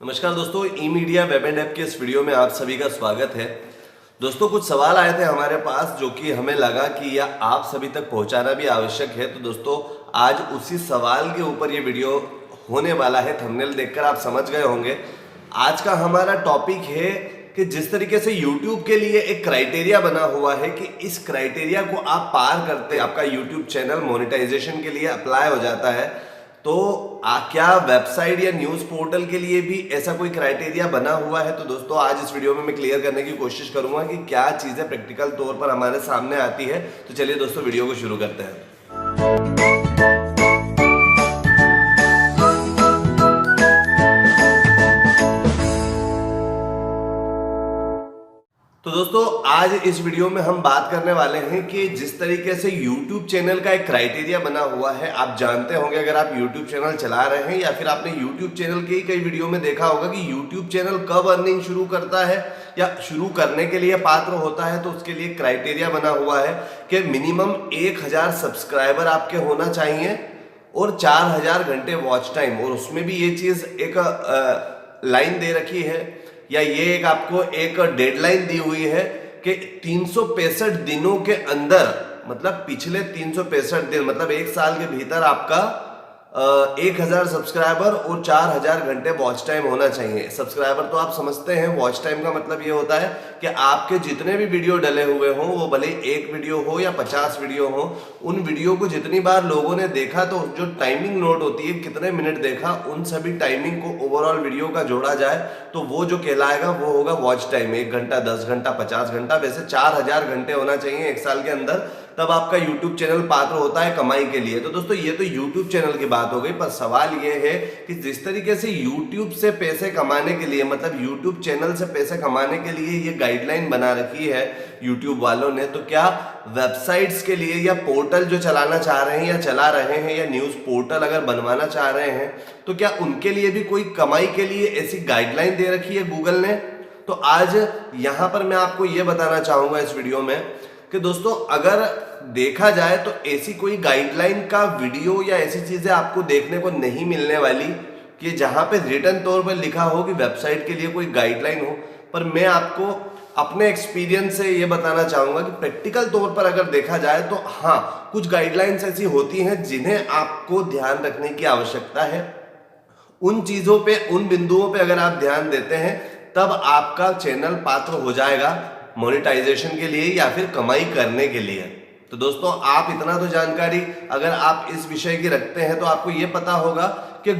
नमस्कार दोस्तों, ई media web and app के इस वीडियो में आप सभी का स्वागत है। दोस्तों, कुछ सवाल आए थे हमारे पास जो कि हमें लगा कि यह आप सभी तक पहुंचाना भी आवश्यक है। तो दोस्तों, आज उसी सवाल के ऊपर ये वीडियो होने वाला है। थंबनेल देखकर आप समझ गए होंगे। आज का हमारा टॉपिक है कि जिस तरीके से YouTube के लिए एक क्राइटेरिया बना हुआ है कि इस क्राइटेरिया को आप पार करते आपका YouTube चैनल मोनेटाइजेशन के लिए अप्लाई हो जाता है, तो क्या वेबसाइट या न्यूज़ पोर्टल के लिए भी ऐसा कोई क्राइटेरिया बना हुआ है। तो दोस्तों, आज इस वीडियो में मैं क्लियर करने की कोशिश करूंगा कि क्या चीज़ें प्रैक्टिकल तौर पर हमारे सामने आती है। तो चलिए दोस्तों, वीडियो को शुरू करते हैं। तो दोस्तों, आज इस वीडियो में हम बात करने वाले हैं कि जिस तरीके से YouTube चैनल का एक क्राइटेरिया बना हुआ है। आप जानते होंगे, अगर आप YouTube चैनल चला रहे हैं या फिर आपने YouTube चैनल के ही कई वीडियो में देखा होगा कि YouTube चैनल कब अर्निंग शुरू करता है या शुरू करने के लिए पात्र होता है। तो उसके लिए क्राइटेरिया बना हुआ है कि मिनिमम 1000 सब्सक्राइबर आपके होना चाहिए और 4000 घंटे वॉच टाइम। और उसमें भी ये चीज़ एक लाइन दे रखी है या ये एक आपको एक डेडलाइन दी हुई है कि 365 दिनों के अंदर, मतलब पिछले 365 दिन, मतलब एक साल के भीतर आपका 1000 सब्सक्राइबर और 4000 घंटे वॉच टाइम होना चाहिए। सब्सक्राइबर तो आप समझते हैं, वॉच टाइम का मतलब ये होता है कि आपके जितने भी वीडियो डले हुए हों, वो भले एक वीडियो हो या 50 वीडियो हो, उन वीडियो को जितनी बार लोगों ने देखा, तो जो टाइमिंग नोट होती है कितने मिनट देखा, उन सभी टाइमिंग को ओवरऑल वीडियो का जोड़ा जाए तो वो जो कहलाएगा वो होगा वॉच टाइम। 1 घंटा, 10 घंटा, 50 घंटा, वैसे 4000 घंटे होना चाहिए एक साल के अंदर, तब आपका YouTube चैनल पात्र होता है कमाई के लिए। तो दोस्तों, ये तो YouTube चैनल की बात हो गई, पर सवाल ये है कि जिस तरीके से YouTube से पैसे कमाने के लिए, मतलब YouTube चैनल से पैसे कमाने के लिए ये गाइडलाइन बना रखी है YouTube वालों ने, तो क्या वेबसाइट्स के लिए या पोर्टल जो चलाना चाह रहे हैं या चला रहे हैं या न्यूज़ पोर्टल अगर बनवाना चाह रहे हैं, तो क्या उनके लिए भी कोई कमाई के लिए ऐसी गाइडलाइन दे रखी है गूगल ने? तो आज यहाँ पर मैं आपको ये बताना चाहूँगा इस वीडियो में कि दोस्तों, अगर देखा जाए तो ऐसी कोई गाइडलाइन का वीडियो या ऐसी चीजें आपको देखने को नहीं मिलने वाली कि जहां पे रिटन तौर पर लिखा हो कि वेबसाइट के लिए कोई गाइडलाइन हो। पर मैं आपको अपने एक्सपीरियंस से ये बताना चाहूंगा कि प्रैक्टिकल तौर पर अगर देखा जाए तो हाँ, कुछ गाइडलाइंस ऐसी होती हैं जिन्हें आपको ध्यान रखने की आवश्यकता है। उन चीजों पे, उन बिंदुओं पे अगर आप ध्यान देते हैं, तब आपका चैनल पात्र हो जाएगा मोनेटाइजेशन के लिए या फिर कमाई करने के लिए। तो दोस्तों, आप इतना तो जानकारी अगर आप इस विषय की रखते हैं तो आपको ये पता होगा कि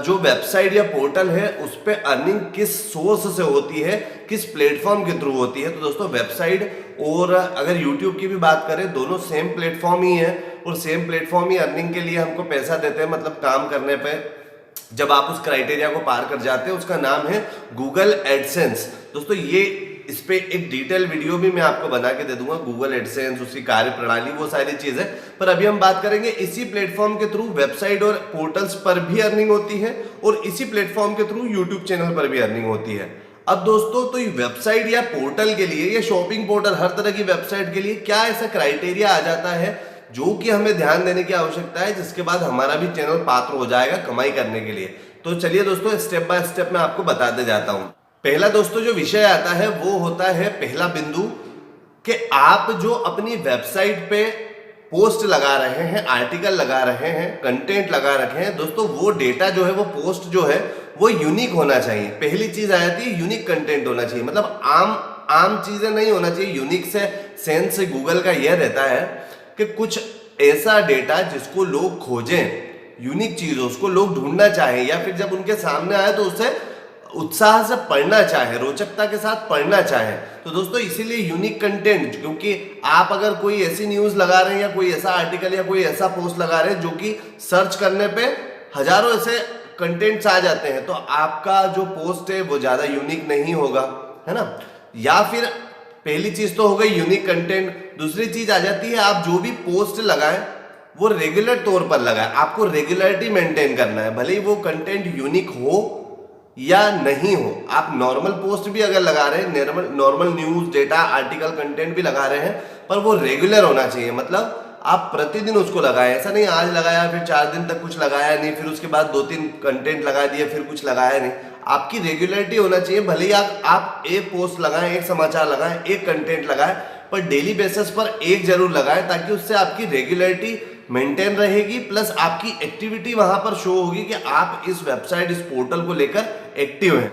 जो वेबसाइट या पोर्टल है उस पे अर्निंग किस सोर्स से होती है, किस प्लेटफॉर्म के थ्रू होती है। तो दोस्तों, वेबसाइट और अगर यूट्यूब की भी बात करें, दोनों सेम प्लेटफॉर्म ही है और सेम प्लेटफॉर्म ही अर्निंग के लिए हमको पैसा देते हैं। मतलब काम करने पे जब आप उस क्राइटेरिया को पार कर जाते हैं, उसका नाम है गूगल एडसेंस। दोस्तों, ये इस पे एक डिटेल वीडियो भी मैं आपको बना के दे दूंगा, गूगल एडसेंस, उसकी कार्य प्रणाली, वो सारी चीजें। पर अभी हम बात करेंगे इसी प्लेटफॉर्म के थ्रू वेबसाइट और पोर्टल्स पर भी अर्निंग होती है और इसी प्लेटफॉर्म के थ्रू यूट्यूब चैनल पर भी अर्निंग होती है। अब दोस्तों, तो वेबसाइट या पोर्टल के लिए या शॉपिंग पोर्टल, हर तरह की वेबसाइट के लिए क्या ऐसा क्राइटेरिया आ जाता है जो कि हमें ध्यान देने की आवश्यकता है, जिसके बाद हमारा भी चैनल पात्र हो जाएगा कमाई करने के लिए? तो चलिए दोस्तों, स्टेप बाय स्टेप मैं आपको बताते जाता हूं। पहला दोस्तों जो विषय आता है वो होता है, पहला बिंदु, कि आप जो अपनी वेबसाइट पे पोस्ट लगा रहे हैं, आर्टिकल लगा रहे हैं, कंटेंट लगा रखे हैं, दोस्तों वो डेटा जो है, वो पोस्ट जो है, वो यूनिक होना चाहिए। पहली चीज आ जाती है यूनिक कंटेंट होना चाहिए, मतलब आम चीजें नहीं होना चाहिए। यूनिक से सेंस से गूगल का यह रहता है कि कुछ ऐसा डेटा जिसको लोग खोजें, यूनिक चीज हो, उसको लोग ढूंढना चाहे या फिर जब उनके सामने आए तो उसे उत्साह से पढ़ना चाहे, रोचकता के साथ पढ़ना चाहे। तो दोस्तों, इसीलिए यूनिक कंटेंट, क्योंकि आप अगर कोई ऐसी न्यूज लगा रहे हैं या कोई ऐसा आर्टिकल या कोई ऐसा पोस्ट लगा रहे हैं जो कि सर्च करने पे हजारों ऐसे कंटेंट्स आ जाते हैं, तो आपका जो पोस्ट है वो ज्यादा यूनिक नहीं होगा, है ना। या फिर पहली चीज तो हो गई यूनिक कंटेंट। दूसरी चीज आ जाती है, आप जो भी पोस्ट लगाएं वो रेगुलर तौर पर लगाएं। आपको रेगुलरिटी मेंटेन करना है, भले ही वो कंटेंट यूनिक हो या नहीं हो। आप नॉर्मल पोस्ट भी अगर लगा रहे हैं, normal news, data, article, content भी लगा रहे हैं, पर वो रेगुलर होना चाहिए। मतलब आप प्रतिदिन उसको लगाएं, ऐसा नहीं आज लगाया फिर 4 दिन तक कुछ लगाया नहीं, फिर उसके बाद 2-3 कंटेंट लगा दिए फिर कुछ लगाया नहीं। आपकी रेगुलरिटी होना चाहिए। भले ही आप एक पोस्ट लगाएं, एक समाचार लगाएं, एक कंटेंट लगाएं, पर डेली बेसिस पर एक जरूर लगाएं, ताकि उससे आपकी रेगुलरिटी मेंटेन रहेगी, प्लस आपकी एक्टिविटी वहां पर शो होगी कि आप इस वेबसाइट, इस पोर्टल को लेकर एक्टिव हैं।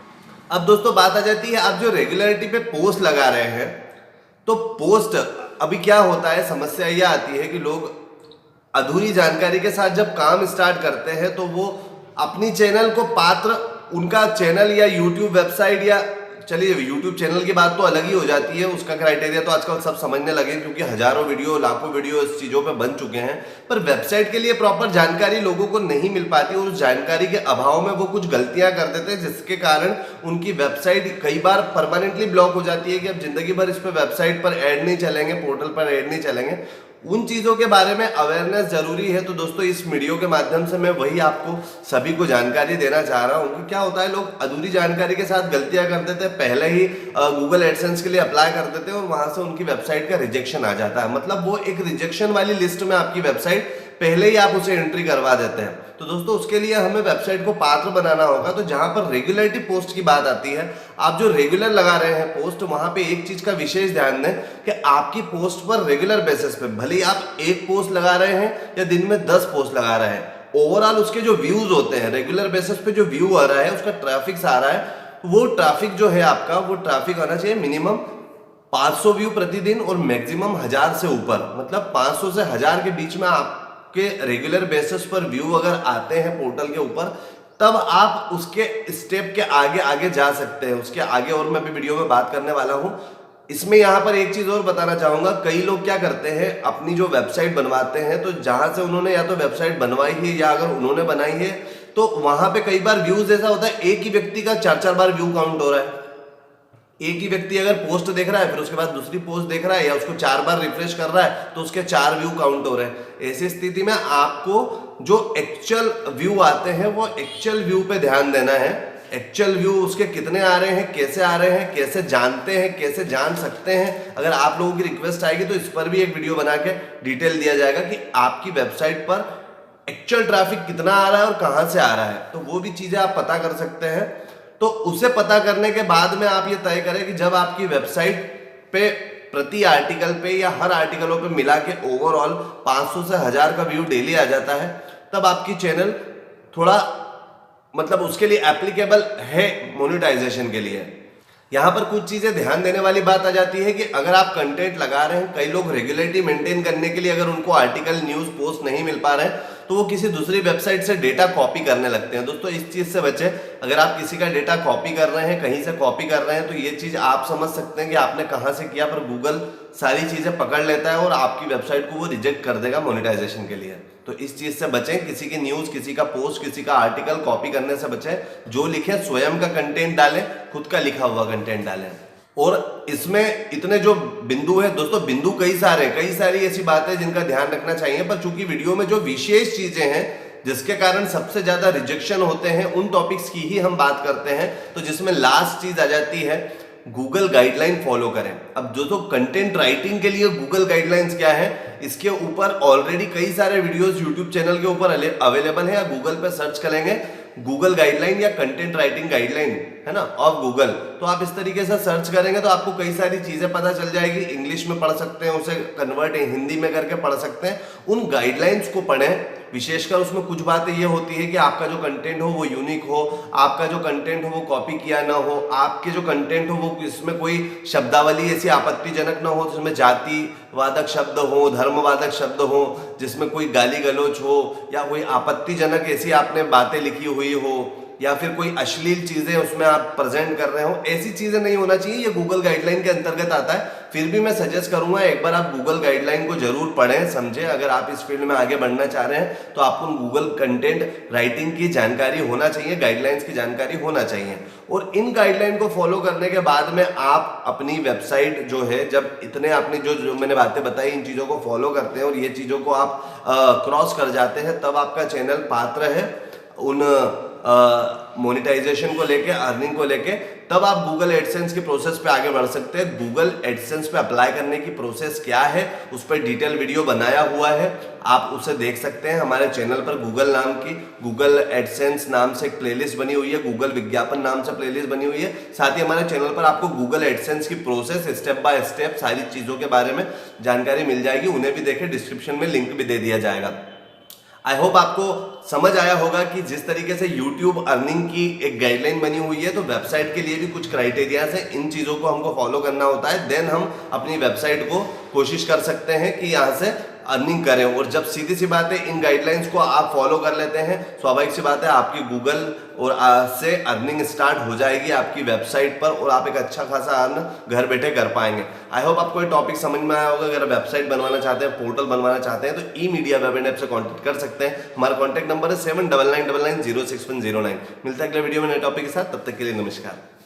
अब दोस्तों बात आ जाती है, आप जो रेगुलरिटी पे पोस्ट लगा रहे हैं, तो पोस्ट अभी क्या होता है, समस्या यह आती है कि लोग अधूरी जानकारी के साथ जब काम स्टार्ट करते हैं तो वो अपनी चैनल को पात्र, उनका चैनल या यूट्यूब वेबसाइट, या चलिए यूट्यूब चैनल की बात तो अलग ही हो जाती है, उसका क्राइटेरिया तो आजकल सब समझने लगे क्योंकि हजारों वीडियो, लाखों वीडियो इस चीज़ों पे बन चुके हैं। पर वेबसाइट के लिए प्रॉपर जानकारी लोगों को नहीं मिल पाती और उस जानकारी के अभाव में वो कुछ गलतियां कर देते हैं, जिसके कारण उनकी वेबसाइट कई बार परमानेंटली ब्लॉक हो जाती है कि अब जिंदगी भर इस पर वेबसाइट पर ऐड नहीं चलेंगे, पोर्टल पर ऐड नहीं चलेंगे। उन चीज़ों के बारे में अवेयरनेस जरूरी है। तो दोस्तों इस वीडियो के माध्यम से मैं वही आपको सभी को जानकारी देना चाह रहा हूँ कि क्या होता है, लोग अधूरी जानकारी के साथ गलतियां कर देते हैं, पहले ही गूगल एडसेंस के लिए अप्लाई कर देते हैं और वहां से उनकी वेबसाइट का रिजेक्शन आ जाता है। मतलब वो एक रिजेक्शन वाली लिस्ट में आपकी वेबसाइट पहले ही आप उसे एंट्री करवा देते हैं। तो दोस्तों उसके लिए हमें वेबसाइट को पात्र बनाना होगा। तो जहां पर रेगुलरिटी पोस्ट की बात आती है, आप जो रेगुलर लगा रहे हैं पोस्ट, वहां पे एक चीज का विशेष ध्यान दें कि आपकी पोस्ट पर रेगुलर बेसिस पे, भले ही आप एक पोस्ट लगा रहे हैं या दिन में 10 पोस्ट लगा रहे हैं, ओवरऑल उसके जो व्यूज होते हैं, रेगुलर बेसिस पे जो व्यू आ रहा है, उसका ट्रैफिक आ रहा है, वो ट्रैफिक जो है आपका, वो ट्रैफिक आना चाहिए मिनिमम 500 व्यू प्रतिदिन और मैक्सिमम 1000 से ऊपर। मतलब 500 से 1000 के बीच में आपके रेगुलर बेसिस पर व्यू अगर आते हैं पोर्टल के ऊपर, तब आप उसके स्टेप के आगे आगे जा सकते हैं। उसके आगे और मैं अभी वीडियो में बात करने वाला हूं। इसमें यहां पर एक चीज और बताना चाहूंगा, कई लोग क्या करते हैं, अपनी जो वेबसाइट बनवाते हैं, तो जहां से उन्होंने या तो वेबसाइट बनवाई है या अगर उन्होंने बनाई है, तो वहां पे कई बार व्यूज ऐसा होता है, एक ही व्यक्ति का 4-4 बार व्यू काउंट हो रहा है। एक ही व्यक्ति अगर पोस्ट देख रहा है, फिर उसके बाद दूसरी पोस्ट देख रहा है या उसको 4 बार रिफ्रेश कर रहा है, तो उसके 4 व्यू काउंट हो रहे हैं। ऐसी स्थिति में आपको जो एक्चुअल व्यू आते हैं, वो एक्चुअल व्यू पे ध्यान देना है। एक्चुअल व्यू उसके कितने आ रहे हैं, कैसे आ रहे हैं, कैसे जानते हैं, कैसे जान सकते हैं। अगर आप लोगों की रिक्वेस्ट आएगी तो इस पर भी एक वीडियो बना के डिटेल दिया जाएगा कि आपकी वेबसाइट पर एक्चुअल ट्रैफिक कितना आ रहा है और कहां से आ रहा है, तो वो भी चीजें आप पता कर सकते हैं। तो उसे पता करने के बाद में आप ये तय करें कि जब आपकी वेबसाइट पे प्रति आर्टिकल पे या हर आर्टिकलों पे मिला के ओवरऑल 500 से 1000 का व्यू डेली आ जाता है, तब आपकी चैनल थोड़ा मतलब उसके लिए एप्लीकेबल है मोनेटाइजेशन के लिए। यहाँ पर कुछ चीजें ध्यान देने वाली बात आ जाती है कि अगर आप कंटेंट लगा रहे हैं, कई लोग रेगुलरिटी मेंटेन करने के लिए अगर उनको आर्टिकल, न्यूज, पोस्ट नहीं मिल पा रहे हैं, तो वो किसी दूसरी वेबसाइट से डेटा कॉपी करने लगते हैं। दोस्तों इस चीज से बचें। अगर आप किसी का डेटा कॉपी कर रहे हैं, कहीं से कॉपी कर रहे हैं, तो ये चीज आप समझ सकते हैं कि आपने कहां से किया, पर गूगल सारी चीजें पकड़ लेता है और आपकी वेबसाइट को वो रिजेक्ट कर देगा मोनेटाइजेशन के लिए। तो इस चीज से बचें, किसी की न्यूज, किसी का पोस्ट, किसी का आर्टिकल कॉपी करने से बचें। जो लिखे स्वयं का कंटेंट डालें, खुद का लिखा हुआ कंटेंट डालें। और इसमें इतने जो बिंदु है दोस्तों, बिंदु कई सारी ऐसी बातें जिनका ध्यान रखना चाहिए, पर चूंकि वीडियो में जो विशेष चीजें हैं जिसके कारण सबसे ज्यादा रिजेक्शन होते हैं, उन टॉपिक्स की ही हम बात करते हैं। तो जिसमें लास्ट चीज आ जाती है, गूगल गाइडलाइन फॉलो करें। अब दोस्तों कंटेंट राइटिंग के लिए गूगल गाइडलाइंस क्या है, इसके ऊपर ऑलरेडी कई सारे वीडियोस यूट्यूब चैनल के ऊपर अवेलेबल है। या गूगल पे सर्च करेंगे गूगल गाइडलाइन या कंटेंट राइटिंग गाइडलाइन, है ना, ऑफ गूगल, तो आप इस तरीके से सर्च करेंगे तो आपको कई सारी चीजें पता चल जाएगी। इंग्लिश में पढ़ सकते हैं, उसे कन्वर्ट हिंदी में करके पढ़ सकते हैं। उन गाइडलाइंस को पढ़ें। विशेषकर उसमें कुछ बातें ये होती है कि आपका जो कंटेंट हो वो यूनिक हो, आपका जो कंटेंट हो वो कॉपी किया ना हो, आपके जो कंटेंट हो वो इसमें कोई शब्दावली ऐसी आपत्तिजनक ना हो जिसमें जातिवादक शब्द हो, धर्मवादक शब्द हो, जिसमें कोई गाली गलौज हो, या कोई आपत्तिजनक ऐसी आपने बातें लिखी हुई हो, या फिर कोई अश्लील चीजें उसमें आप प्रेजेंट कर रहे हो। ऐसी चीजें नहीं होना चाहिए। ये गूगल गाइडलाइन के अंतर्गत आता है। फिर भी मैं सजेस्ट करूंगा एक बार आप गूगल गाइडलाइन को जरूर पढ़ें, समझें। अगर आप इस फील्ड में आगे बढ़ना चाह रहे हैं तो आपको गूगल कंटेंट राइटिंग की जानकारी होना चाहिए, गाइडलाइंस की जानकारी होना चाहिए। और इन गाइडलाइन को फॉलो करने के बाद में आप अपनी वेबसाइट जो है, जब इतने आपने जो मैंने बातें बताई, इन चीजों को फॉलो करते हैं और ये चीजों को आप क्रॉस कर जाते हैं, तब आपका चैनल पात्र है उन मोनेटाइजेशन को लेके, अर्निंग को लेके, तब आप गूगल एडसेंस के प्रोसेस पे आगे बढ़ सकते हैं। गूगल एडसेंस पे अप्लाई करने की प्रोसेस क्या है उस पर डिटेल वीडियो बनाया हुआ है, आप उसे देख सकते हैं। हमारे चैनल पर गूगल एडसेंस नाम से एक प्लेलिस्ट बनी हुई है, गूगल विज्ञापन नाम से प्लेलिस्ट बनी हुई है। साथ ही हमारे चैनल पर आपको गूगल एडसेंस की प्रोसेस स्टेप बाय स्टेप सारी चीजों के बारे में जानकारी मिल जाएगी, उन्हें भी देखें, डिस्क्रिप्शन में लिंक भी दे दिया जाएगा। आई होप आपको समझ आया होगा कि जिस तरीके से YouTube अर्निंग की एक गाइडलाइन बनी हुई है, तो वेबसाइट के लिए भी कुछ क्राइटेरियाज है, इन चीज़ों को हमको फॉलो करना होता है, देन हम अपनी वेबसाइट को कोशिश कर सकते हैं कि यहाँ से अर्निंग करें। और जब सीधी सी बात है इन गाइडलाइंस को आप फॉलो कर लेते हैं, स्वाभाविक सी बात है आपकी गूगल और से अर्निंग स्टार्ट हो जाएगी आपकी वेबसाइट पर, और आप एक अच्छा खासा अर्न घर बैठे कर पाएंगे। आई होप आपको ये टॉपिक समझ में आया होगा। अगर वेबसाइट बनवाना चाहते हैं, पोर्टल बनवाना चाहते हैं, तो ई-मीडिया वेब एंड ऐप से कॉन्टैक्ट कर सकते हैं। हमारा कॉन्टैक्ट नंबर है 7999906109। मिलता है अगले वीडियो में नए टॉपिक के साथ, तब तक के लिए नमस्कार।